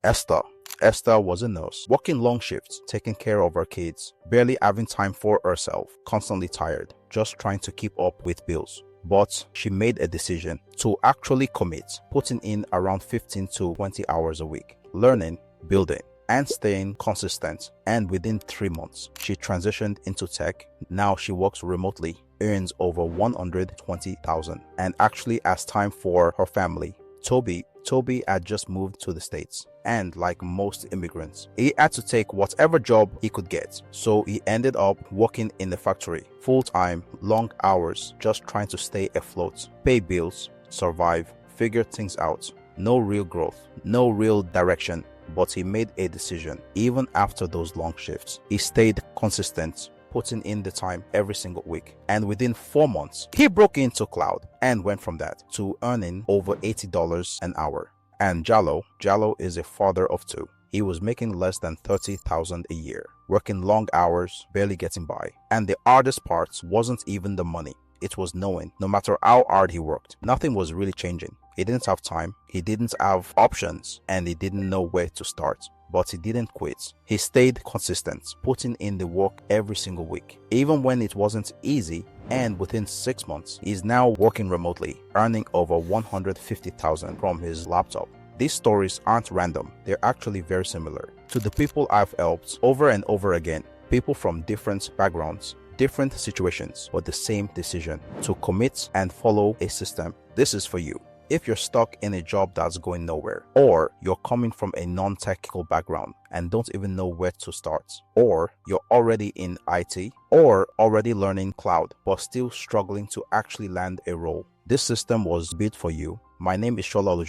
Esther. Esther was a nurse, working long shifts, taking care of her kids, barely having time for herself, constantly tired, just trying to keep up with bills. But she made a decision to actually commit, putting in around 15 to 20 hours a week, learning, building, and staying consistent. And within 3 months, she transitioned into tech. Now she works remotely, earns over 120,000, and actually has time for her family. Tobi had just moved to the States, and like most immigrants, he had to take whatever job he could get. So he ended up working in the factory, full-time, long hours, just trying to stay afloat, pay bills, survive, figure things out. No real growth, no real direction, but he made a decision. Even after those long shifts, he stayed consistent, putting in the time every single week. And within 4 months, he broke into cloud and went from that to earning over $80 an hour. And Jallow is a father of 2. He was making less than 30,000 a year, working long hours, barely getting by. And the hardest part wasn't even the money. It was knowing no matter how hard he worked, nothing was really changing. He didn't have time, he didn't have options, and he didn't know where to start. But he didn't quit. He stayed consistent, putting in the work every single week, even when it wasn't easy. And within 6 months, he's now working remotely, earning over 150,000 from his laptop. These stories aren't random, they're actually very similar to the people I've helped over and over again. People from different backgrounds, different situations, but the same decision to commit and follow a system. This is for you. If you're stuck in a job that's going nowhere, or you're coming from a non-technical background and don't even know where to start, or you're already in IT, or already learning cloud but still struggling to actually land a role, this system was built for you. My name is Jallow.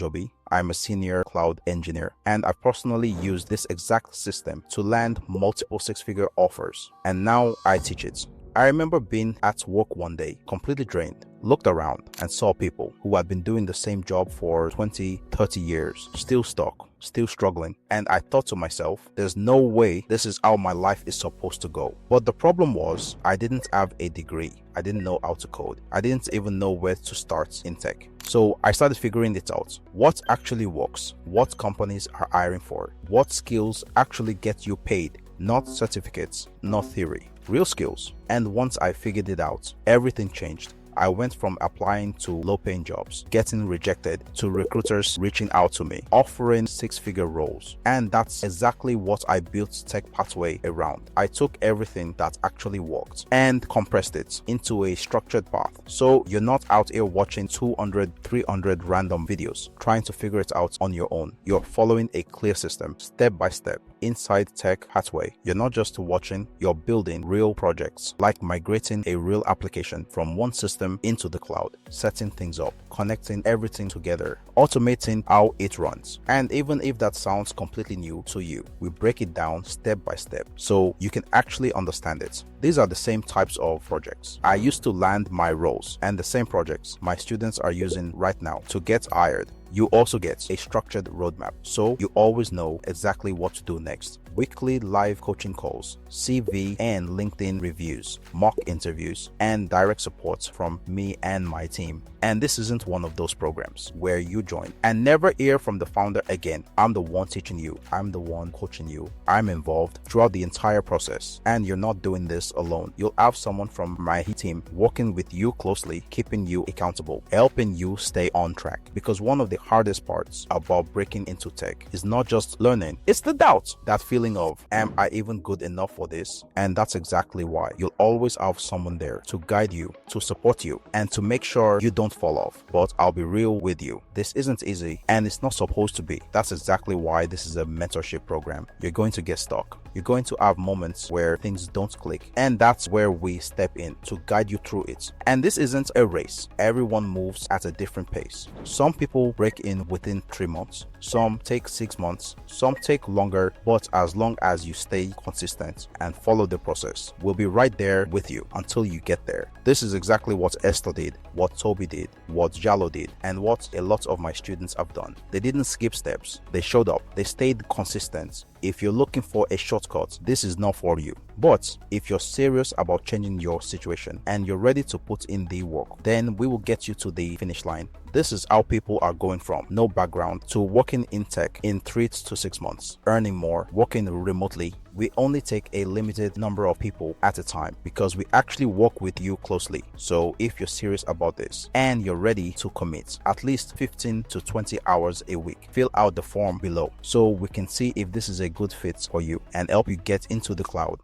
I'm a senior cloud engineer, and I've personally used this exact system to land multiple 6-figure offers, and now I teach it. I remember being at work one day, completely drained, looked around and saw people who had been doing the same job for 20, 30 years, still stuck, still struggling. And I thought to myself, there's no way this is how my life is supposed to go. But the problem was, I didn't have a degree. I didn't know how to code. I didn't even know where to start in tech. So I started figuring it out. What actually works? What companies are hiring for? What skills actually get you paid? Not certificates, not theory. Real skills. And once I figured it out, everything changed. I went from applying to low-paying jobs, getting rejected, to recruiters reaching out to me, offering 6-figure roles. And that's exactly what I built Tech Pathway around. I took everything that actually worked and compressed it into a structured path. So you're not out here watching 200, 300 random videos, trying to figure it out on your own. You're following a clear system, step by step. Inside Tech Pathway, you're not just watching, you're building real projects, like migrating a real application from one system into the cloud, setting things up, connecting everything together, automating how it runs. And even if that sounds completely new to you, we break it down step by step so you can actually understand it. These are the same types of projects I used to land my roles, and the same projects my students are using right now to get hired. You also get a structured roadmap, so you always know exactly what to do next. Weekly live coaching calls, CV and LinkedIn reviews, mock interviews, and direct support from me and my team. And this isn't one of those programs where you join and never hear from the founder again. I'm the one teaching you. I'm the one coaching you. I'm involved throughout the entire process. And you're not doing this alone. You'll have someone from my team working with you closely, keeping you accountable, helping you stay on track. Because one of the hardest parts about breaking into tech is not just learning, it's the doubt, that feeling of, am I even good enough for this? And that's exactly why you'll always have someone there to guide you, to support you, and to make sure you don't fall off. But I'll be real with you, this isn't easy, and it's not supposed to be. That's exactly why this is a mentorship program. You're going to get stuck. You're going to have moments where things don't click, and that's where we step in to guide you through it. And this isn't a race. Everyone moves at a different pace. Some people break in within 3 months, some take 6 months, some take longer, but as long as you stay consistent and follow the process, we'll be right there with you until you get there. This is exactly what Esther did, what Tobi did, what Jallow did, and what a lot of my students have done. They didn't skip steps, they showed up, they stayed consistent. If you're looking for a shortcut, this is not for you. But if you're serious about changing your situation and you're ready to put in the work, then we will get you to the finish line. This is how people are going from no background to working in tech in 3 to 6 months, earning more, working remotely. We only take a limited number of people at a time because we actually work with you closely. So if you're serious about this and you're ready to commit at least 15 to 20 hours a week, fill out the form below so we can see if this is a good fit for you and help you get into the cloud.